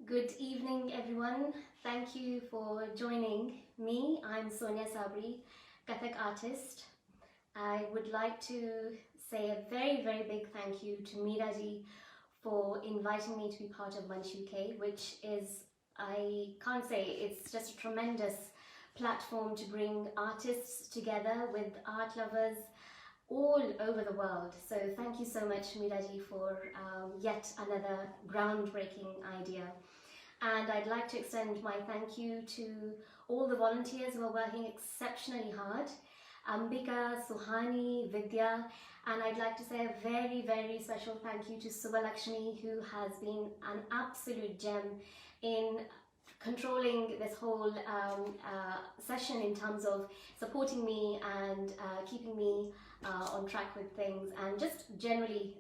Good evening, everyone. Thank you for joining me. I'm SONIA SABRI, Kathak artist. I would like to say a very big thank you to Meeraji for inviting me to be part of Munch UK, which is, I can't say, it's just a tremendous platform to bring artists together with art lovers all over the world. So thank you so much, Meeraji, for yet another groundbreaking idea. And I'd like to extend my thank you to all the volunteers who are working exceptionally hard, Ambika, Suhani, Vidya, and I'd like to say a very special thank you to Subhalakshmi, who has been an absolute gem in controlling this whole session in terms of supporting me and keeping me on track with things, and just generally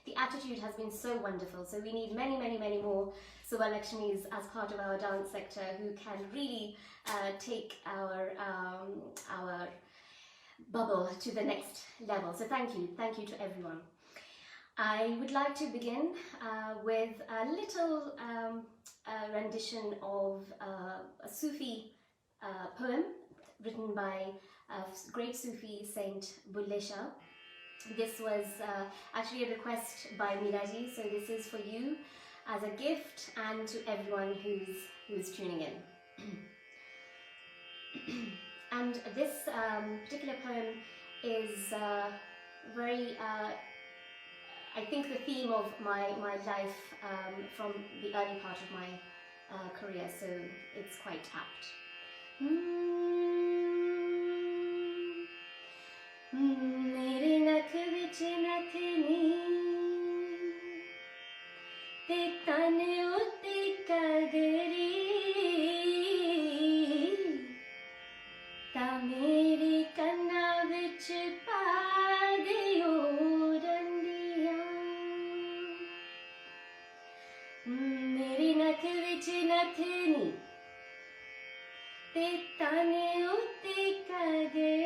the attitude has been so wonderful. So we need many more Subhalakshmis as part of our dance sector who can really take our bubble to the next level. So thank you to everyone. I would like to begin with a little rendition of a Sufi poem written by a great Sufi saint Bulle Shah. This was actually a request by Meeraji, so this is for you as a gift and to everyone who's tuning in. And this particular poem is very I think the theme of my life from the early part of my career, so it's quite apt. Mere nakh vich nathni te tan utte kagri ta mere kanna vich pa diyo dandiya. Mere nakh vich nathni te tan utte kagri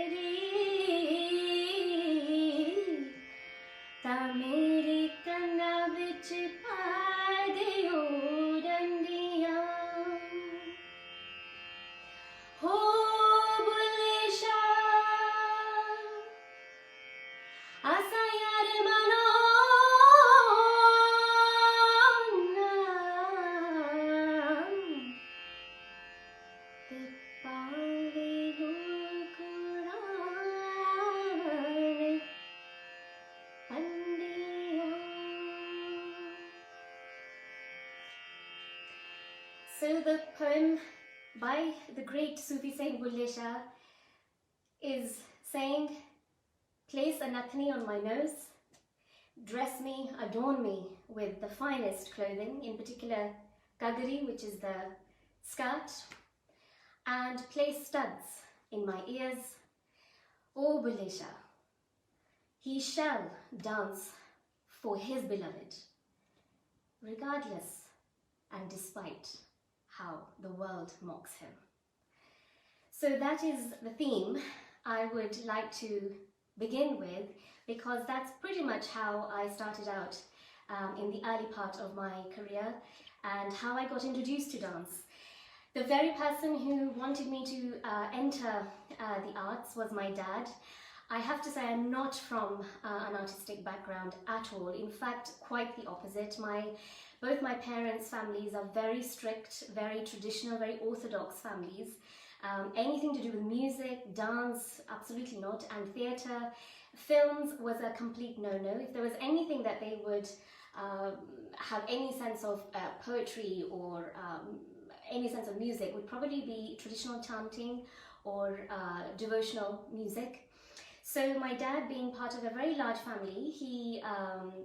ta mere kanna vich pa diyo dandiya. Ho Bulle Shah, asa yaar mano na te paave ho Quran andiya. So the poem by the great Sufi saint Bulle Shah is saying, place a nathni on my nose, dress me, adorn me with the finest clothing, in particular kagari, which is the skirt, and place studs in my ears. O Bulle Shah, he shall dance for his beloved, regardless and despite how the world mocks him. So that is the theme I would like to begin with, because that's pretty much how I started out in the early part of my career and how I got introduced to dance. The very person who wanted me to enter the arts was my dad. I have to say I'm not from an artistic background at all. In fact, quite the opposite. Both my parents' families are very strict, very traditional, very orthodox families. Anything to do with music, dance, absolutely not, and theatre, films was a complete no-no. If there was anything that they would have any sense of poetry or any sense of music, would probably be traditional chanting or devotional music. So my dad, being part of a very large family, he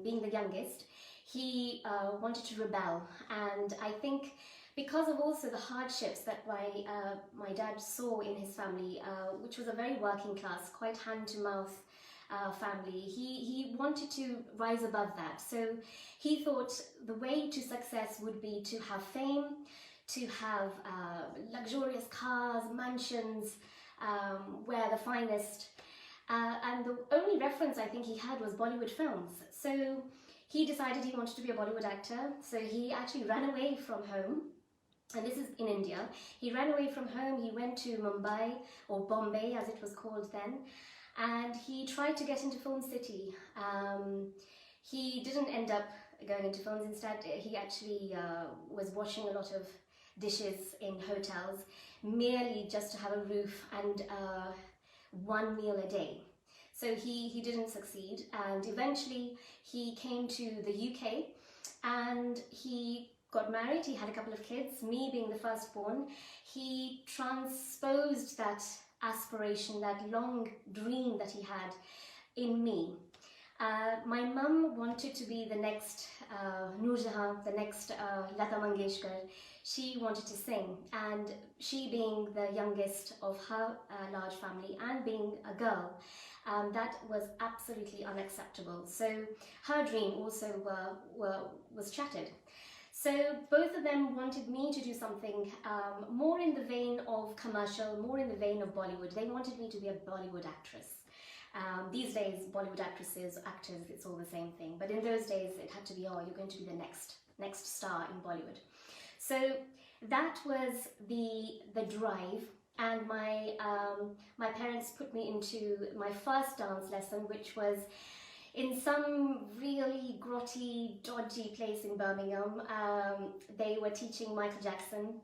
being the youngest, he wanted to rebel, and I think because of also the hardships that my dad saw in his family, which was a very working class, quite hand-to-mouth family, he wanted to rise above that. So he thought the way to success would be to have fame, to have luxurious cars, mansions, wear the finest, and the only reference I think he had was Bollywood films. So he decided he wanted to be a Bollywood actor, so he actually ran away from home. And this is in India. He ran away from home, he went to Mumbai, or Bombay as it was called then, and he tried to get into Film City. He didn't end up going into films. Instead, he actually was washing a lot of dishes in hotels, merely just to have a roof and one meal a day. So he didn't succeed, and eventually he came to the UK and he got married. He had a couple of kids, me being the firstborn. He transposed that aspiration, that long dream that he had in me. My mum wanted to be the next Noor Jahan, the next Lata Mangeshkar. She wanted to sing, and she being the youngest of her large family and being a girl, that was absolutely unacceptable. So her dream also was shattered. So both of them wanted me to do something more in the vein of commercial, more in the vein of Bollywood. They wanted me to be a Bollywood actress. These days, Bollywood actresses, actors, it's all the same thing. But in those days, it had to be, oh, you're going to be the next star in Bollywood. So that was the drive, and my parents put me into my first dance lesson, which was in some really grotty, dodgy place in Birmingham. They were teaching Michael Jackson.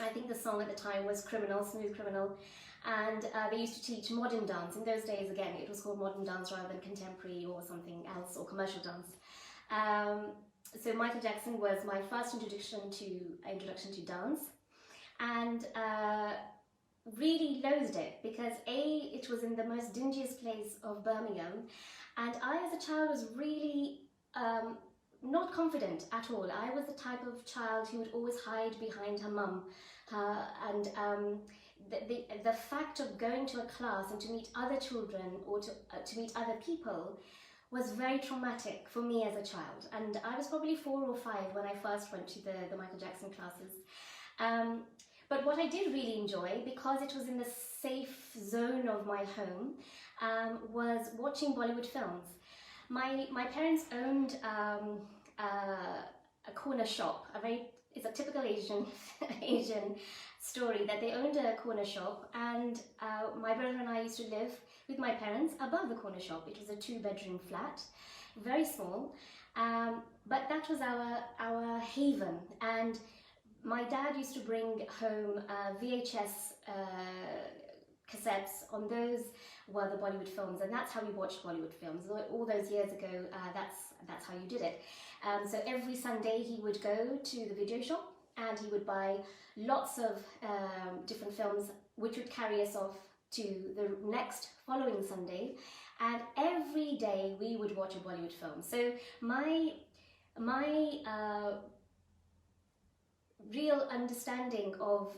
I think the song at the time was Criminal, Smooth Criminal. And they used to teach modern dance. In those days, again, it was called modern dance rather than contemporary or something else, or commercial dance. So Michael Jackson was my first introduction to dance, and really loathed it because it was in the most dingiest place of Birmingham, and I as a child was really not confident at all. I was the type of child who would always hide behind her mum, and the fact of going to a class and to meet other children or to meet other people was very traumatic for me as a child. And I was probably 4 or 5 when I first went to the Michael Jackson classes. But what I did really enjoy, because it was in the safe zone of my home, was watching Bollywood films. My parents owned a corner shop, it's a typical Asian story that they owned a corner shop, and my brother and I used to live with my parents above the corner shop. It was a 2-bedroom flat, very small, but that was our haven. And my dad used to bring home VHS cassettes. On those were the Bollywood films, and that's how we watched Bollywood films. All those years ago, that's how you did it. So every Sunday he would go to the video shop and he would buy lots of different films, which would carry us off to the next following Sunday, and every day we would watch a Bollywood film. So my real understanding of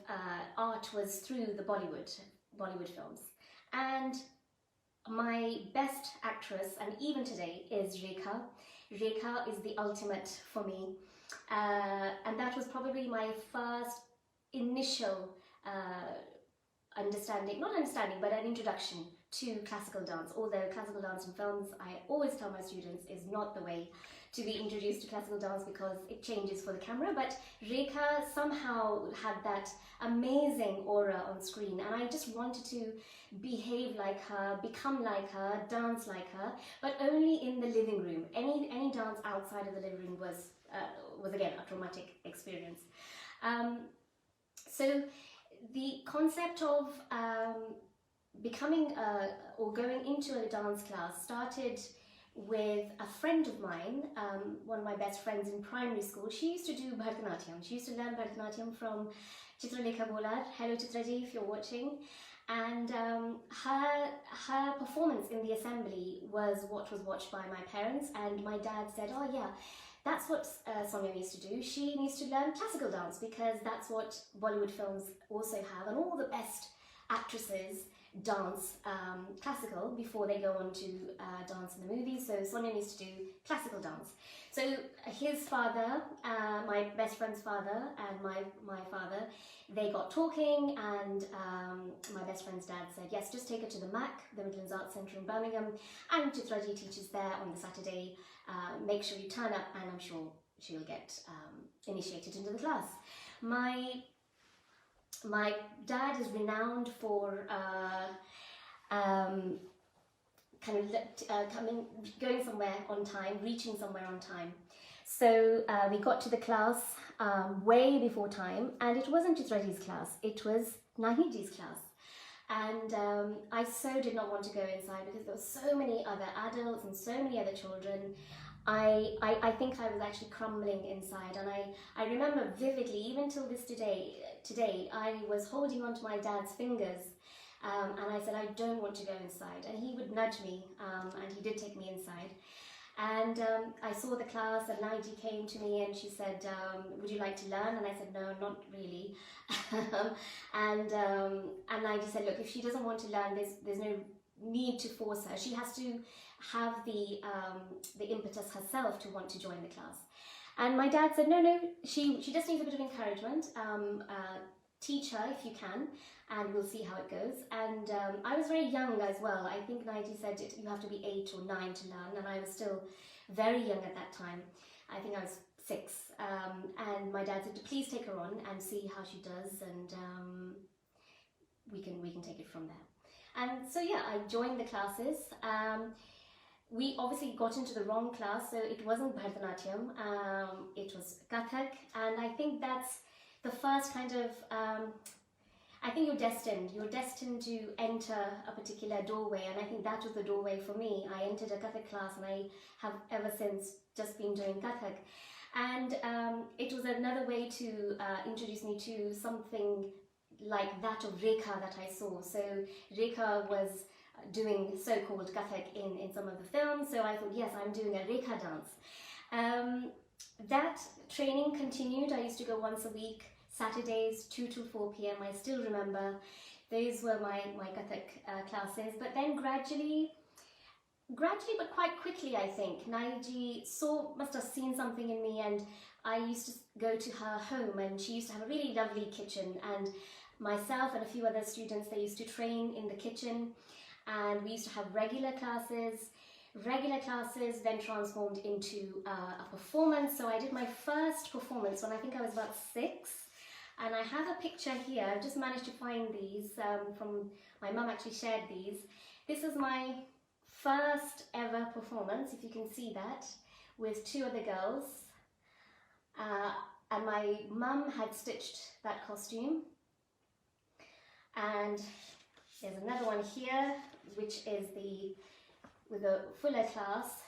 art was through the Bollywood films. And my best actress, and even today, is Rekha. Rekha is the ultimate for me, and that was probably my first initial but an introduction to classical dance. Although classical dance in films, I always tell my students, is not the way to be introduced to classical dance because it changes for the camera. But Rekha somehow had that amazing aura on screen, and I just wanted to behave like her, become like her, dance like her, but only in the living room. Any dance outside of the living room was again a traumatic experience. So the concept of becoming or going into a dance class started with a friend of mine, one of my best friends in primary school. She used to do Bharatanatyam. She used to learn Bharatanatyam from Chitralekha Bolar. Hello Chitraji, if you're watching. And her performance in the assembly was what was watched by my parents, and my dad said, oh yeah, that's what Sonia needs to do. She needs to learn classical dance because that's what Bollywood films also have, and all the best actresses dance classical before they go on to dance in the movies. So Sonia needs to do classical dance. So his father, my best friend's father, and my father, they got talking, and my best friend's dad said, yes, just take her to the MAC, the Midlands Arts Centre in Birmingham, and Chitraji teaches there on the Saturday. Make sure you turn up, and I'm sure she'll get initiated into the class. My dad is renowned for going somewhere on time, reaching somewhere on time. So we got to the class way before time, and it wasn't Chitraji's class, it was Nahiji's class. And I so did not want to go inside because there were so many other adults and so many other children. I think I was actually crumbling inside, and I remember vividly, even till this today, I was holding on to my dad's fingers, and I said, I don't want to go inside, and he would nudge me, and he did take me inside. And I saw the class, and Naiji came to me and she said, would you like to learn? And I said, no, not really. and Naiji said, look, if she doesn't want to learn, there's no need to force her. She has to have the impetus herself to want to join the class. And my dad said, no, she just needs a bit of encouragement. Teach her if you can, and we'll see how it goes. And I was very young as well. I think Naiji said you have to be 8 or 9 to learn, and I was still very young at that time. I think I was 6. And my dad said to please take her on and see how she does, and we can take it from there. And so yeah, I joined the classes. We obviously got into the wrong class, so it wasn't Bharatanatyam, it was Kathak, and I think that's the first kind of, I think you're destined to enter a particular doorway, and I think that was the doorway for me. I entered a Kathak class, and I have ever since just been doing Kathak. And it was another way to introduce me to something like that of Rekha that I saw. So Rekha was doing so-called Kathak in some of the films, so I thought, yes, I'm doing a Rekha dance. That training continued. I used to go once a week, Saturdays, 2 to 4 p.m. I still remember those were my Kathak classes. But then gradually, but quite quickly, I think, Naiji must have seen something in me, and I used to go to her home, and she used to have a really lovely kitchen, and myself and a few other students, they used to train in the kitchen, and we used to have regular classes then transformed into a performance. So I did my first performance when I think I was about 6, and I have a picture here. I've just managed to find these from my mum. Actually shared these. This is my first ever performance, if you can see that, with 2 other girls, and my mum had stitched that costume. And there's another one here, which is with a fuller class.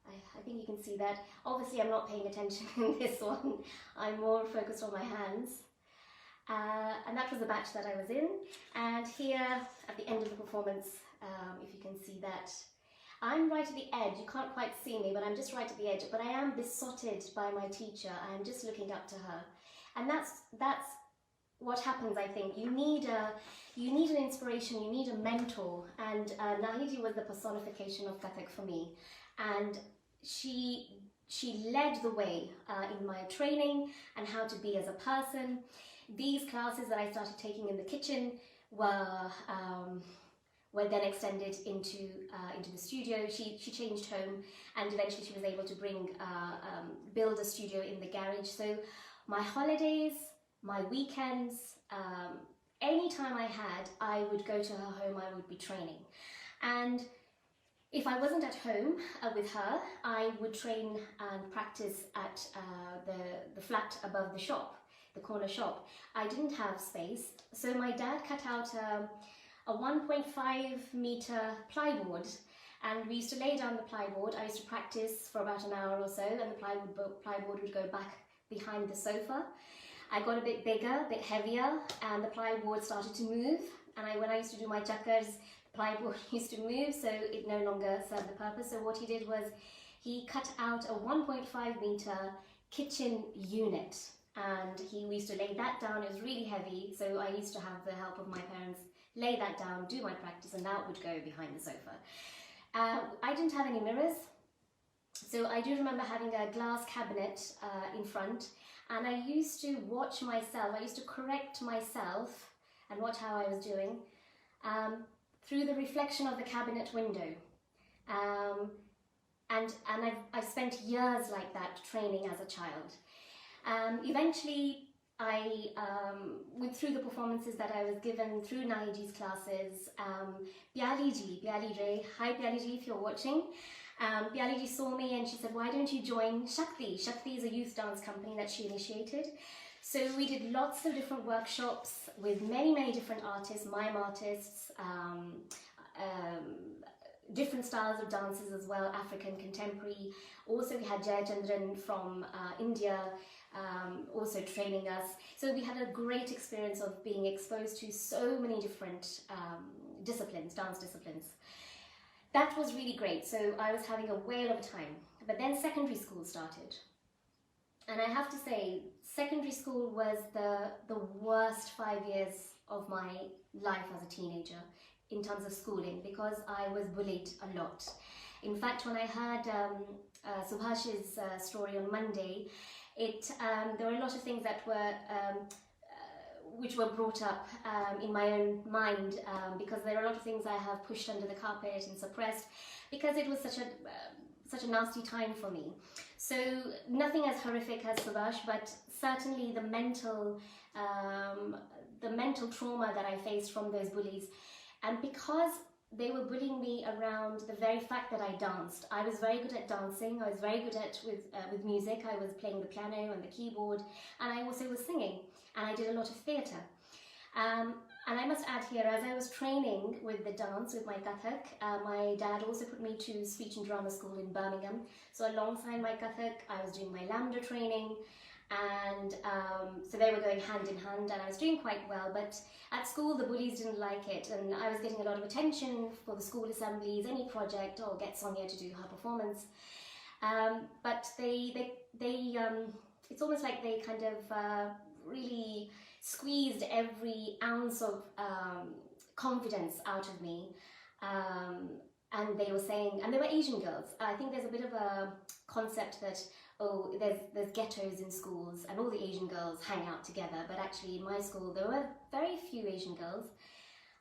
I think you can see that. Obviously I'm not paying attention in this one, I'm more focused on my hands. And that was the batch that I was in. And here at the end of the performance, if you can see that, I'm right at the edge. You can't quite see me, but I'm just right at the edge. But I am besotted by my teacher. I'm just looking up to her. And that's what happens, I think. You need an inspiration, you need a mentor, and Nahidi was the personification of Kathak for me, and she led the way in my training and how to be as a person. These classes that I started taking in the kitchen were then extended into the studio. She changed home, and eventually she was able to build a studio in the garage. So my holidays, my weekends, any time I had, I would go to her home, I would be training. And if I wasn't at home with her, I would train and practice at the flat above the shop, the corner shop. I didn't have space, so my dad cut out a 1.5 meter plywood, and we used to lay down the plywood. I used to practice for about an hour or so, and the plywood would go back behind the sofa. I got a bit bigger, a bit heavier, and the plywood started to move. And when I used to do my chakkars, the plywood used to move, so it no longer served the purpose. So what he did was he cut out a 1.5 meter kitchen unit. and we used to lay that down. It was really heavy, so I used to have the help of my parents lay that down, do my practice, and that would go behind the sofa. I didn't have any mirrors, so I do remember having a glass cabinet in front, and I used to watch myself. I used to correct myself and watch how I was doing through the reflection of the cabinet window. And I've spent years like that training as a child. Eventually, through the performances that I was given through Nahiji's classes, Pyali Ray, hi Pyali ji if you're watching, Pyali ji saw me and she said, why don't you join Shakti? Shakti is a youth dance company that she initiated. So we did lots of different workshops with many different artists, mime artists, different styles of dances as well, African, contemporary. Also we had Jayachandran from India also training us. So we had a great experience of being exposed to so many different disciplines, dance disciplines. That was really great. So I was having a whale of a time. But then secondary school started. And I have to say, secondary school was the worst 5 years of my life as a teenager in terms of schooling, because I was bullied a lot. In fact, when I heard Subhash's story on Monday, there were a lot of things that were which were brought up in my own mind, because there are a lot of things I have pushed under the carpet and suppressed, because it was such a nasty time for me. So nothing as horrific as Subhash, but certainly the mental trauma that I faced from those bullies. And because they were bullying me around the very fact that I danced. I was very good at dancing. I was very good at with music. I was playing the piano and the keyboard, and I also was singing, and I did a lot of theatre. And I must add here, as I was training with the dance, with my Kathak, my dad also put me to speech and drama school in Birmingham. So alongside my Kathak, I was doing my Lambda training, and so they were going hand in hand, and I was doing quite well. But at school, the bullies didn't like it, and I was getting a lot of attention for the school assemblies, any project, or get Sonia to do her performance. But it's almost like they kind of really squeezed every ounce of confidence out of me. And they were saying, and they were Asian girls. I think there's a bit of a concept that, oh, there's ghettos in schools and all the Asian girls hang out together. But actually in my school, there were very few Asian girls.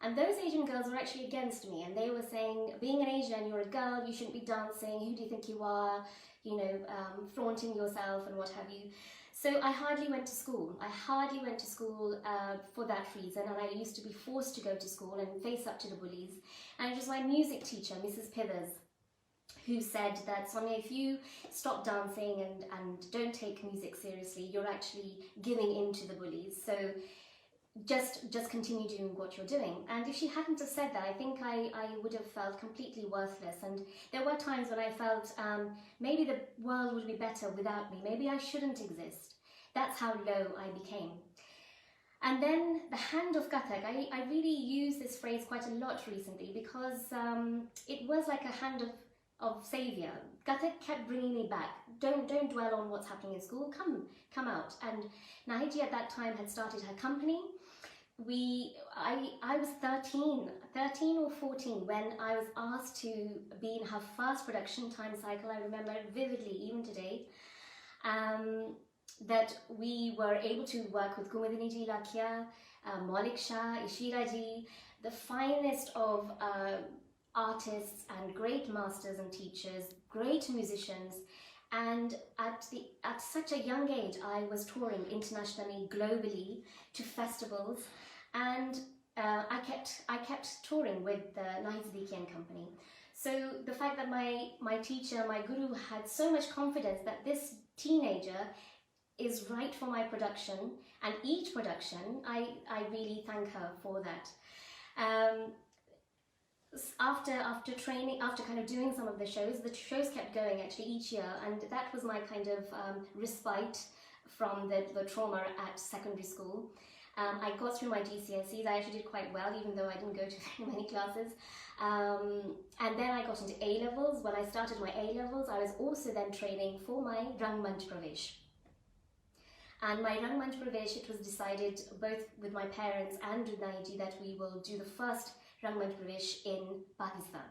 And those Asian girls were actually against me. And they were saying, being an Asian, you're a girl, you shouldn't be dancing. Who do you think you are? You know, flaunting yourself and what have you. So I hardly went to school. I hardly went to school for that reason, and I used to be forced to go to school and face up to the bullies. And it was my music teacher, Mrs. Pithers, who said that, Sonia, if you stop dancing and don't take music seriously, you're actually giving in to the bullies. So just continue doing what you're doing. And if she hadn't have said that, I think I would have felt completely worthless. And there were times when I felt maybe the world would be better without me. Maybe I shouldn't exist. That's how low I became. And then the hand of Kathak, I really use this phrase quite a lot recently, because it was like a hand of saviour. Kathak kept bringing me back. Don't dwell on what's happening in school. Come out. And Nahiji at that time had started her company. I was 13 or 14 when I was asked to be in her first production, Time Cycle. I remember it vividly, even today. That we were able to work with Kumudini ji Lakia, Maulik Shah, Ishira ji, the finest of artists and great masters and teachers, great musicians. And at such a young age, I was touring internationally, globally, to festivals, and I kept touring with the Nahid Siddiqui & Company. So the fact that my teacher, my guru, had so much confidence that this teenager is right for my production, and each production, I really thank her for that. After training, after kind of doing some of the shows kept going actually each year, and that was my kind of respite from the trauma at secondary school. I got through my GCSEs. I actually did quite well, even though I didn't go to very many classes. And then I got into A-levels. When I started my A-levels, I was also then training for my Rangmanch Pravesh. And my Rangmanch Pravesh, it was decided both with my parents and with Naiji that we will do the first Rangmanch Pravesh in Pakistan.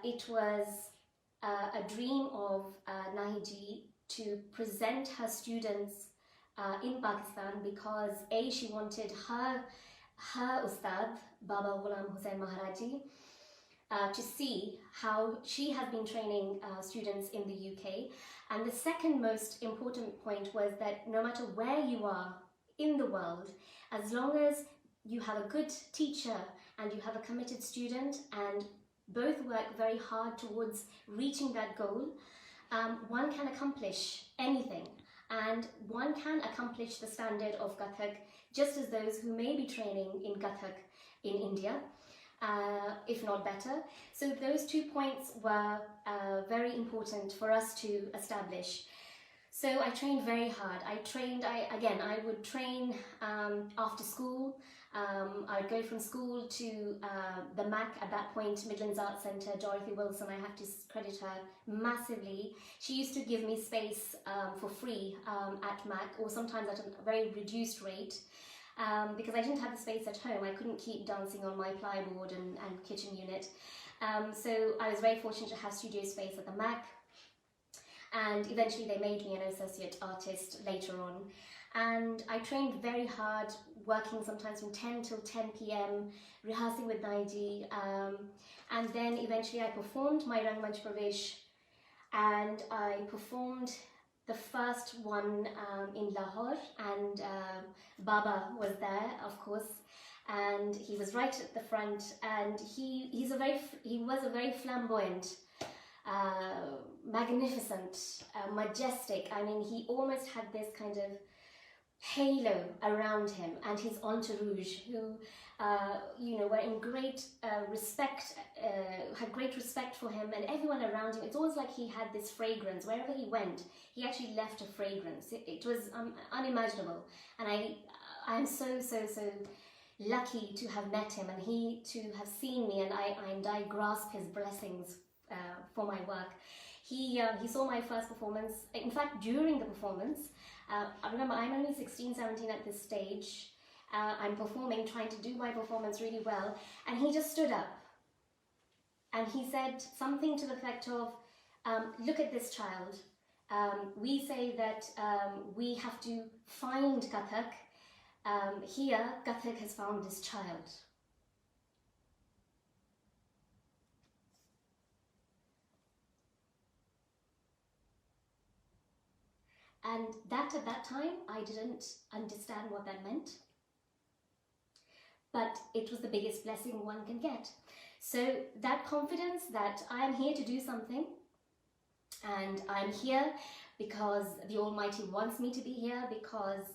It was a dream of Naiji to present her students in Pakistan because A, she wanted her Ustad, Baba Ghulam Hussain Maharaji, to see how she has been training students in the UK. And the second most important point was that no matter where you are in the world, as long as you have a good teacher and you have a committed student and both work very hard towards reaching that goal, one can accomplish anything, and one can accomplish the standard of Kathak just as those who may be training in Kathak in India, if not better. So those 2 points were very important for us to establish. So I trained very hard. I would train after school. I would go from school to the MAC, at that point, Midlands Arts Centre. Dorothy Wilson, I have to credit her massively. She used to give me space for free at MAC, or sometimes at a very reduced rate, because I didn't have the space at home. I couldn't keep dancing on my plyboard and kitchen unit. So I was very fortunate to have studio space at the MAC. And eventually they made me an associate artist later on. And I trained very hard, working sometimes from 10 till 10 p.m, rehearsing with Naiji. And then eventually I performed my Rangmanch Pravesh, and I performed the first one in Lahore, and Baba was there, of course. And he was right at the front, and he was a very flamboyant, magnificent, majestic. I mean, he almost had this kind of halo around him, and his entourage, who were in great respect, had great respect for him, and everyone around him. It's almost like he had this fragrance. Wherever he went, he actually left a fragrance. It was unimaginable, and I'm so lucky to have met him, and he to have seen me, and I grasp his blessings for my work. He saw my first performance. In fact, during the performance, I remember I'm only 16, 17 at this stage. I'm performing, trying to do my performance really well, and he just stood up and he said something to the effect of, look at this child. We say that we have to find Kathak. Here, Kathak has found this child. And at that time, I didn't understand what that meant. But it was the biggest blessing one can get. So that confidence that I am here to do something, and I'm here because the Almighty wants me to be here, because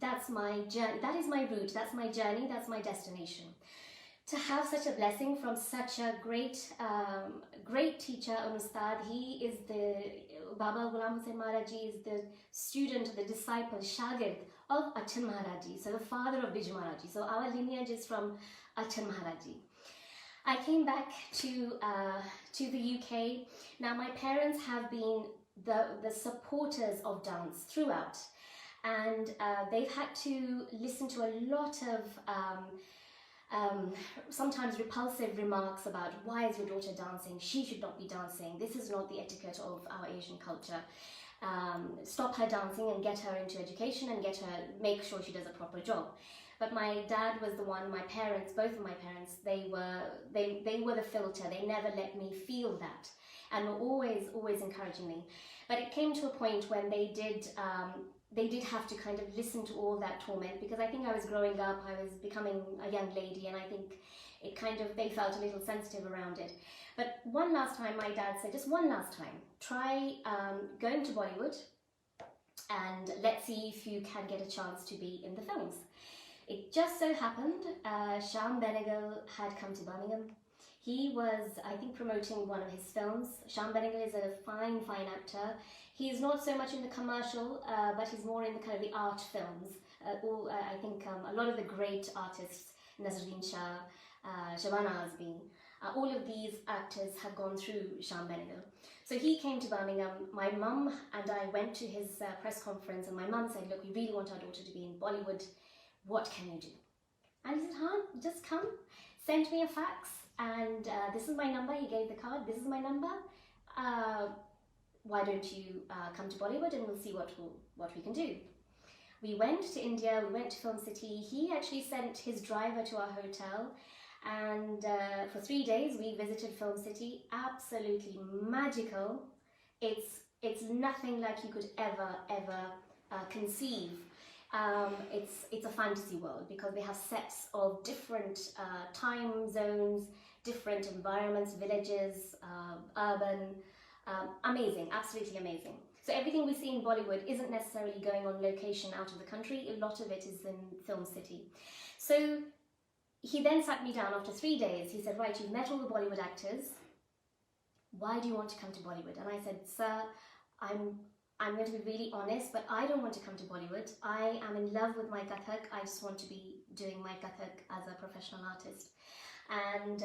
that's my journey, that is my route, that's my journey, that's my destination. To have such a blessing from such a great teacher, Ustad. He is the Baba Ghulam Hussain Maharaji is the student, the disciple, Shagird of Achan Maharaji, so the father of Bij Maharaji. So our lineage is from Achan Maharaji. I came back to the UK. Now my parents have been the supporters of dance throughout, and they've had to listen to a lot of sometimes repulsive remarks about, why is your daughter dancing? She should not be dancing. This is not the etiquette of our Asian culture. Stop her dancing and get her into education and make sure she does a proper job. But my dad was the one, my parents, both of my parents, they were the filter. They never let me feel that, and were always encouraging me. But it came to a point when they did have to kind of listen to all that torment, because I think I was growing up, I was becoming a young lady, and I think they felt a little sensitive around it. But one last time, my dad said, just one last time, try going to Bollywood, and let's see if you can get a chance to be in the films. It just so happened, Shyam Benegal had come to Birmingham. He was, I think, promoting one of his films. Shyam Benegal is a fine actor. He's not so much in the commercial, but he's more in the kind of the art films. I think a lot of the great artists, Nazarin Shah, Shabana Azmi, All of these actors have gone through Sham Benegal. So he came to Birmingham. My mum and I went to his press conference, and my mum said, look, we really want our daughter to be in Bollywood. What can you do? And he said, just come, send me a fax, and this is my number. He gave the card, this is my number. Why don't you come to Bollywood, and we'll see what we can do. We went to India, we went to Film City. He actually sent his driver to our hotel, and for 3 days we visited Film City. Absolutely magical. It's nothing like you could ever conceive. It's a fantasy world because they have sets of different time zones, different environments, villages, urban. Amazing, absolutely amazing. So everything we see in Bollywood isn't necessarily going on location out of the country. A lot of it is in Film City. So he then sat me down after 3 days. He said, right, you've met all the Bollywood actors. Why do you want to come to Bollywood? And I said, sir, I'm going to be really honest, but I don't want to come to Bollywood. I am in love with my Kathak. I just want to be doing my Kathak as a professional artist. And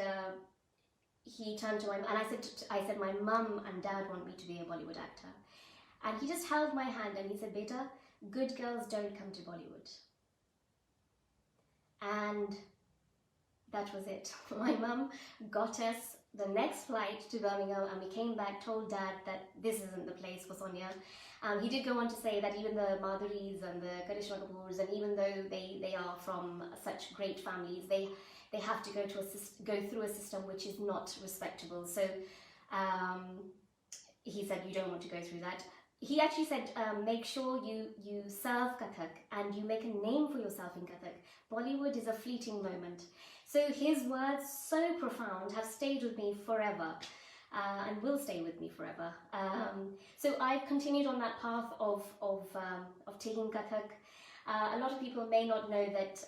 he turned to and I said, my mum and dad want me to be a Bollywood actor. And he just held my hand and he said, Beta, good girls don't come to Bollywood. And that was it. My mum got us the next flight to Birmingham, and we came back, told Dad that this isn't the place for Sonia. He did go on to say that even the Madhuris and the Karishma Kapoors, and even though they are from such great families, they have to go through a system which is not respectable. So he said, you don't want to go through that. He actually said, make sure you serve Kathak and you make a name for yourself in Kathak. Bollywood is a fleeting moment. So his words, so profound, have stayed with me forever and will stay with me forever. So I've continued on that path of taking Kathak. A lot of people may not know that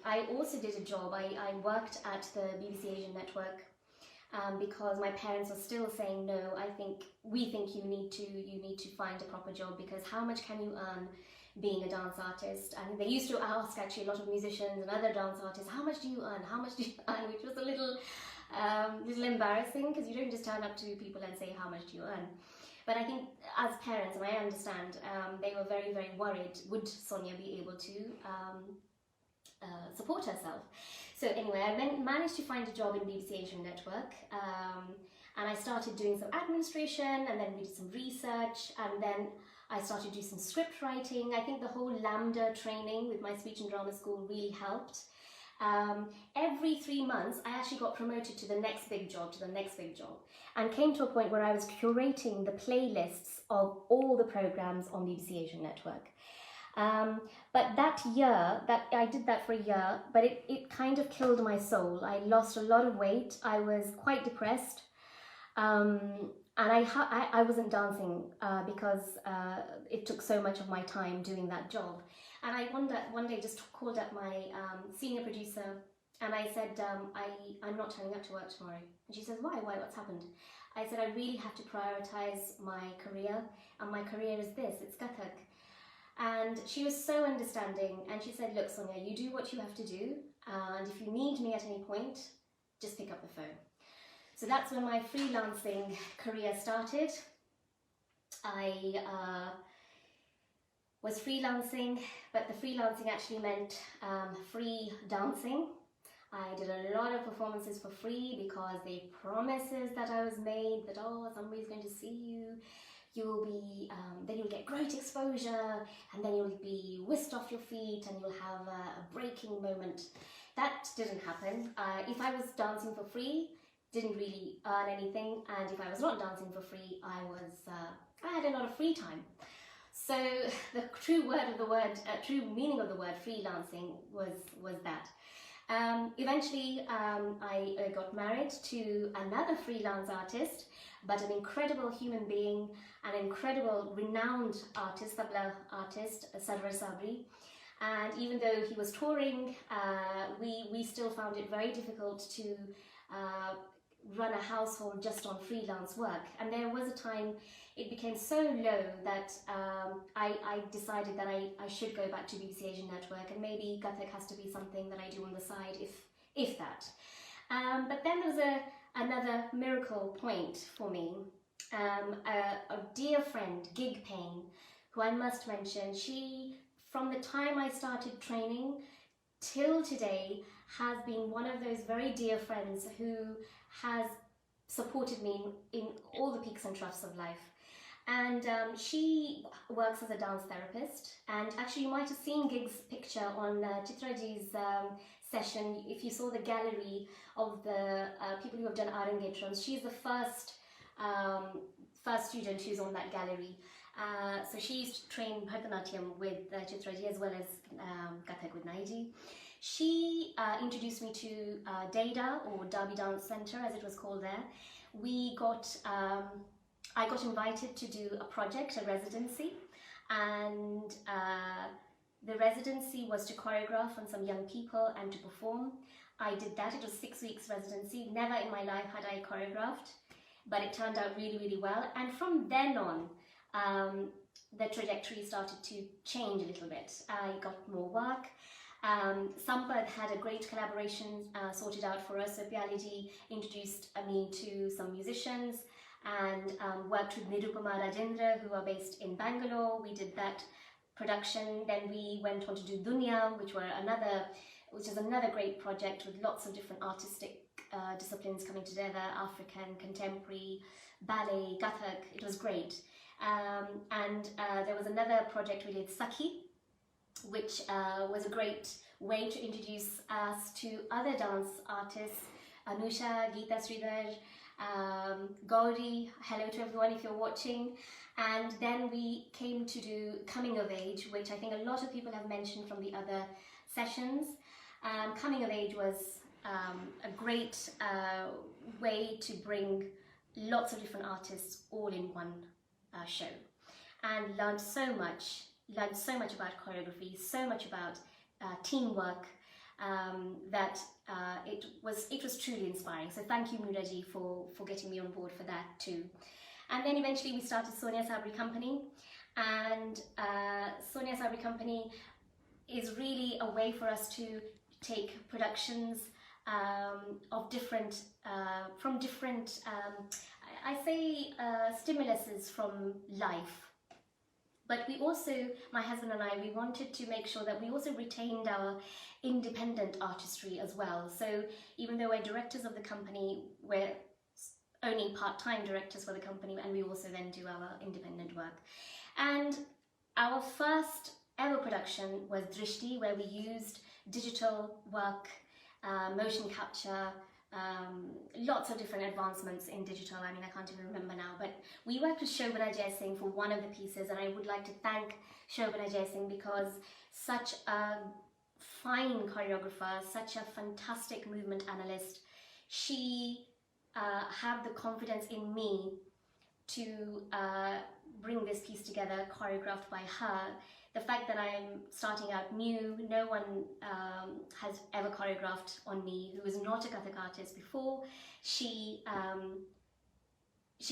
I also did a job. I worked at the BBC Asian Network because my parents are still saying, no, we think you need to find a proper job, because how much can you earn being a dance artist? And they used to ask actually a lot of musicians and other dance artists, how much do you earn? How much do you earn? Which was a little embarrassing, because you don't just turn up to people and say, how much do you earn? But I think as parents, and I understand, they were very, very worried, would Sonia be able to support herself? So anyway, I managed to find a job in BBC Asian Network, and I started doing some administration, and then we did some research, and then I started doing some script writing. I think the whole Lambda training with my speech and drama school really helped. Every 3 months, I actually got promoted to the next big job, and came to a point where I was curating the playlists of all the programs on BBC Asian Network. But that year, I did that for a year, but it kind of killed my soul. I lost a lot of weight. I was quite depressed. And I wasn't dancing because it took so much of my time doing that job. And I one day just called up my senior producer, and I said, I'm not turning up to work tomorrow. And she says, why? What's happened? I said, I really have to prioritize my career, and my career is this, it's Kathak. And she was so understanding, and she said, look, Sonia, you do what you have to do, and if you need me at any point, just pick up the phone. So that's when my freelancing career started. I was freelancing, but the freelancing actually meant free dancing. I did a lot of performances for free because the promises that I was made that, oh, somebody's going to see you, you'll be, then you'll get great exposure, and then you'll be whisked off your feet, and you'll have a breaking moment. That didn't happen. If I was dancing for free, didn't really earn anything, and if I was not dancing for free, I had a lot of free time. So the true meaning of the word freelancing was that. Eventually, I got married to another freelance artist, but an incredible human being, an incredible renowned artist, tabla artist, SABRI. And even though he was touring, we still found it very difficult to run a household just on freelance work. And there was a time it became so low that I decided that I should go back to BBC Asian Network, and maybe Kathak has to be something that I do on the side, if that. But then there was another miracle point for me. A dear friend, Gig Pain, who I must mention, she, from the time I started training till today, has been one of those very dear friends who has supported me in all the peaks and troughs of life. And she works as a dance therapist, and actually you might have seen Gig's picture on Chitraji's session. If you saw the gallery of the people who have done Arangetrams, she's the first student who's on that gallery. So she used to train Bharatanatyam with Chitraji as well as Kathak with Naiji. She introduced me to Dada, or Derby Dance Centre as it was called there. I got invited to do a project, a residency, and the residency was to choreograph on some young people and to perform. I did that. It was 6 weeks residency. Never in my life had I choreographed, but it turned out really, really well. And from then on, the trajectory started to change a little bit. I got more work. Sampad had a great collaboration sorted out for us. So Pyaliji introduced me to some musicians and worked with Nirupama Rajendra, who are based in Bangalore. We did that production. Then we went on to do Dunya, which is another great project with lots of different artistic disciplines coming together: African, contemporary, ballet, Kathak. It was great. And there was another project we did, Sakhi, which was a great way to introduce us to other dance artists: Anusha, Geeta Sridhar, Gauri. Hello to everyone if you're watching. And then we came to do Coming of Age, which I think a lot of people have mentioned from the other sessions. Coming of Age was a great way to bring lots of different artists all in one show, and learned so much about choreography, so much about teamwork, that it was truly inspiring. So thank you, Muraji, for getting me on board for that too. And then eventually we started SONIA SABRI Company, and SONIA SABRI Company is really a way for us to take productions of different, from different, I say stimuluses from life. But we also, my husband and I, we wanted to make sure that we also retained our independent artistry as well. So even though we're directors of the company, we're only part-time directors for the company, and we also then do our independent work. And our first ever production was Drishti, where we used digital work, motion capture, lots of different advancements in digital. I mean, I can't even remember now, but we worked with Shobana Jai Singh for one of the pieces, and I would like to thank Shobana Jai Singh because such a fine choreographer, such a fantastic movement analyst. She had the confidence in me to bring this piece together, choreographed by her. The fact that I'm starting out new, no one has ever choreographed on me who was not a Kathak artist before. She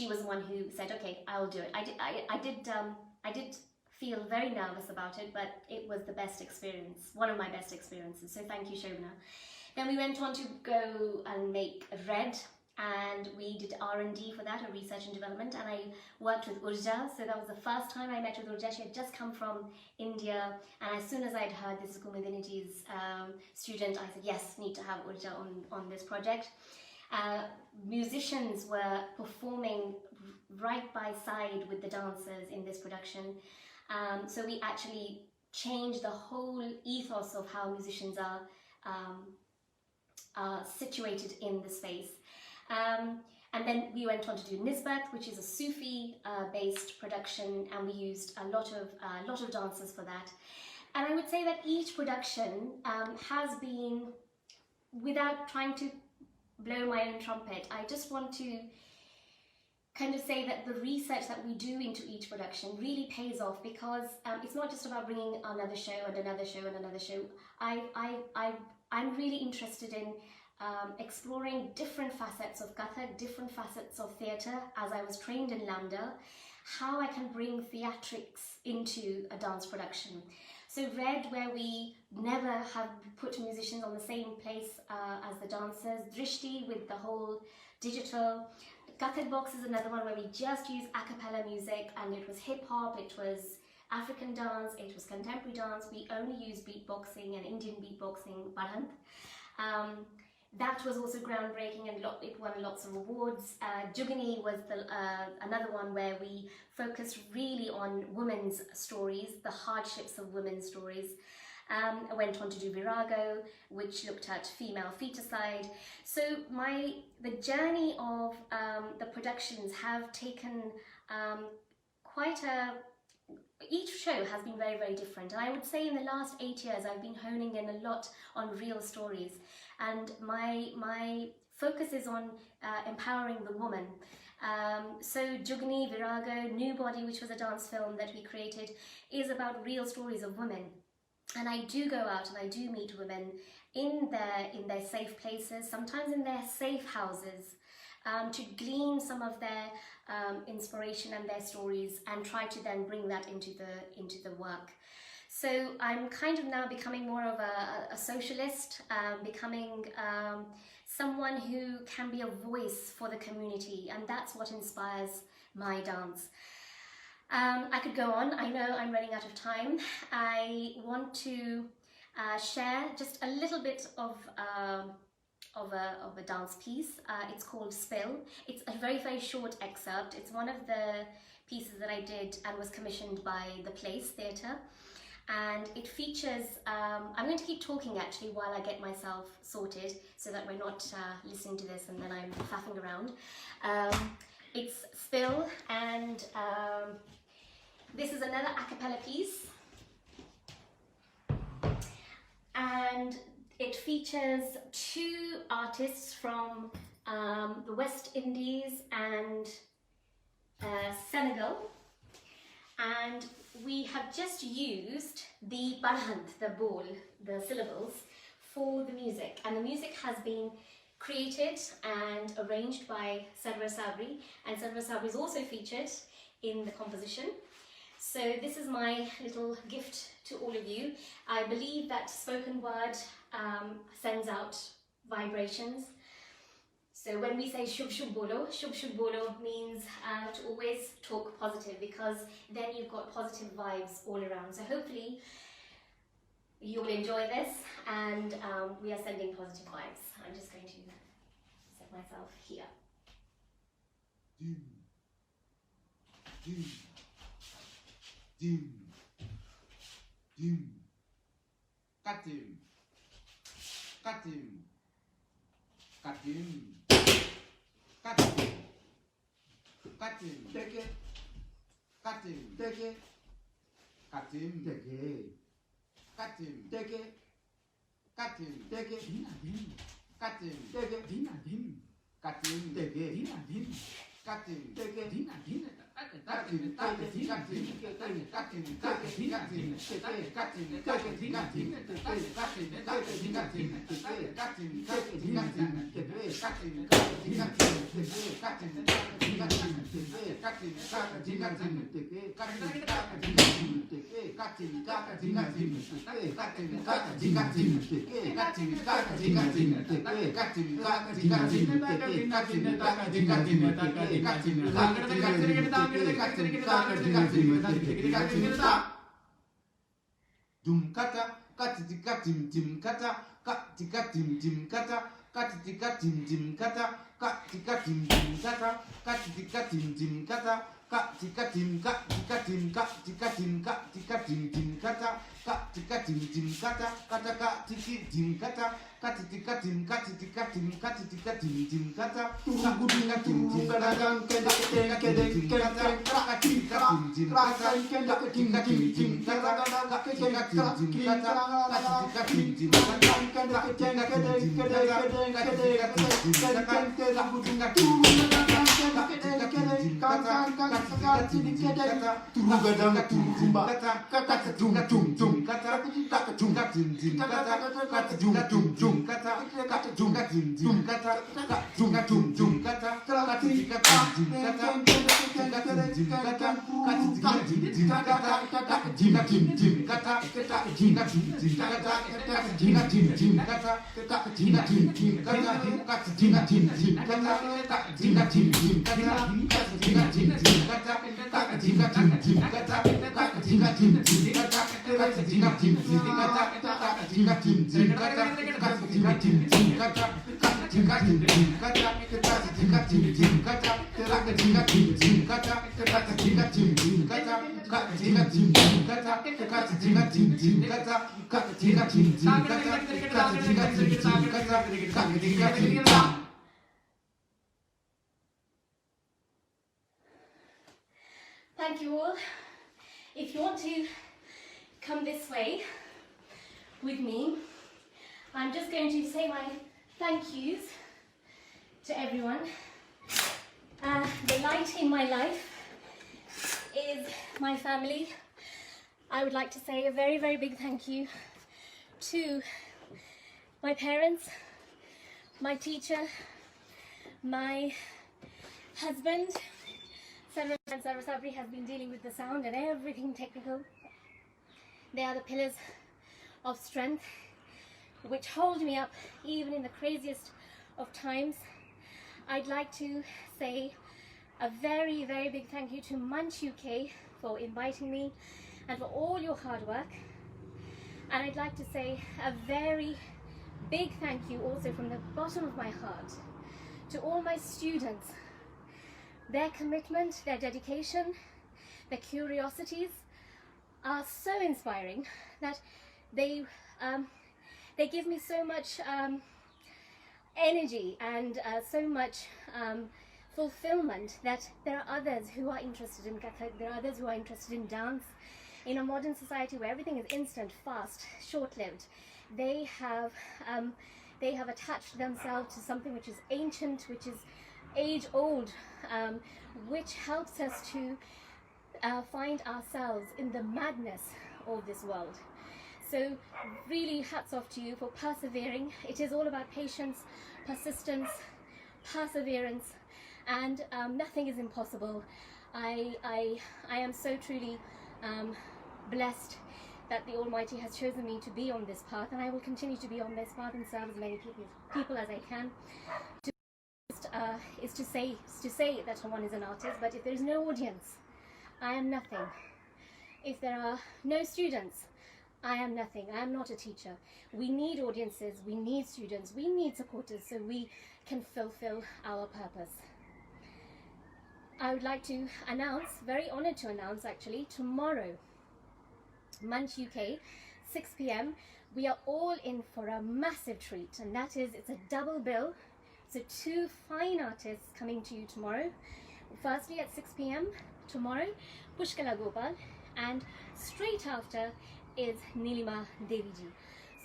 was the one who said, okay, I'll do it. I did feel very nervous about it, but it was the best experience, one of my best experiences. So thank you, Shobana. Then we went on to go and make Red, and we did R&D for that, a research and development, and I worked with Urja. So that was the first time I met with Urja. She had just come from India, and as soon as I'd heard this is Kumudiniji's student, I said, yes, need to have Urja on this project. Musicians were performing right by side with the dancers in this production. So we actually changed the whole ethos of how musicians are situated in the space. And then we went on to do Nisbat, which is a Sufi based production, and we used a lot of dancers for that. And I would say that each production has been, without trying to blow my own trumpet, I just want to kind of say that the research that we do into each production really pays off, because it's not just about bringing another show and another show and another show. I'm really interested in exploring different facets of Kathak, different facets of theatre, as I was trained in Lambda, how I can bring theatrics into a dance production. So Red, where we never have put musicians on the same place as the dancers. Drishti, with the whole digital. Kathak Box is another one where we just use a cappella music, and it was hip hop, it was African dance, it was contemporary dance. We only use beatboxing and Indian beatboxing, Badhant. That was also groundbreaking, and it won lots of awards. Jugani was another one where we focused really on women's stories, the hardships of women's stories. I went on to do Virago, which looked at female feticide. So the journey of the productions have taken each show has been very, very different. And I would say in the last 8 years, I've been honing in a lot on real stories. And my focus is on empowering the woman. So Jugani, Virago, New Body, which was a dance film that we created, is about real stories of women. And I do go out and I do meet women in their safe places, sometimes in their safe houses, to glean some of their inspiration and their stories, and try to then bring that into the work. So I'm kind of now becoming more of a socialist, becoming someone who can be a voice for the community, and that's what inspires my dance. I could go on. I know I'm running out of time. I want to share just a little bit of a dance piece. It's called Spill. It's a very, very short excerpt. It's one of the pieces that I did and was commissioned by the Place Theatre. And it features, I'm going to keep talking actually while I get myself sorted, so that we're not listening to this and then I'm faffing around. It's Spill, and this is another a cappella piece. And it features two artists from the West Indies and Senegal, and we have just used the Badhant, the bol, the syllables, for the music, and the music has been created and arranged by SABRI, and SABRI is also featured in the composition. So this is my little gift to all of you. I believe that spoken word sends out vibrations. So when we say shub shub bolo means to always talk positive, because then you've got positive vibes all around. So hopefully you'll enjoy this, and we are sending positive vibes. I'm just going to set myself here. Dum kata katika tim tim kata katika tim tim kata katika tim tim kata katika tim tim kata katika tim tim kata katika tim katika tim katika tim katika tim tim kata katika tim tim kata kata katika tim kata katika tim katika tim katika tim tim kata katika tim tim kata katika tim kata katika tim tim kata katika tim tim kata katika tim tim kata katika tim tim kata kata Thank you all. If you want to come this way with me, I'm just going to say my thank yous to everyone. The light in my life is my family. I would like to say a very, very big thank you to my parents, my teacher, my husband. SABRI has been dealing with the sound and everything technical. They are the pillars of strength which hold me up even in the craziest of times. I'd like to say a very, very big thank you to Munch UK for inviting me and for all your hard work. And I'd like to say a very big thank you also from the bottom of my heart to all my students. Their commitment, their dedication, their curiosities are so inspiring that they give me so much energy and so much fulfillment that there are others who are interested in Kathak, there are others who are interested in dance. In a modern society where everything is instant, fast, short-lived, they have attached themselves to something which is ancient, which is age-old, which helps us to find ourselves in the madness of this world. So really hats off to you for persevering. It is all about patience, persistence, perseverance, and nothing is impossible. I am so truly blessed that the Almighty has chosen me to be on this path, and I will continue to be on this path and serve as many people as I can. Is to say that someone is an artist, but if there is no audience, I am nothing. If there are no students, I am nothing. I am not a teacher. We need audiences, we need students, we need supporters so we can fulfill our purpose. I would like to announce, very honoured to announce actually, tomorrow, Munch UK, 6 p.m, we are all in for a massive treat, and that is, it's a double bill. So two fine artists coming to you tomorrow. Firstly at 6 p.m. tomorrow, Pushkala Gopal, and straight after is Nilima Deviji.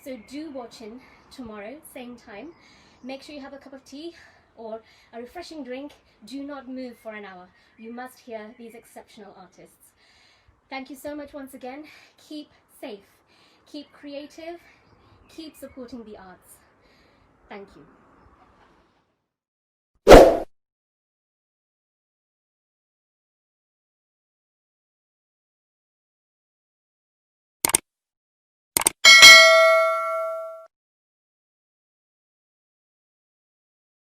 So do watch in tomorrow, same time. Make sure you have a cup of tea or a refreshing drink. Do not move for an hour. You must hear these exceptional artists. Thank you so much once again. Keep safe, keep creative, keep supporting the arts. Thank you.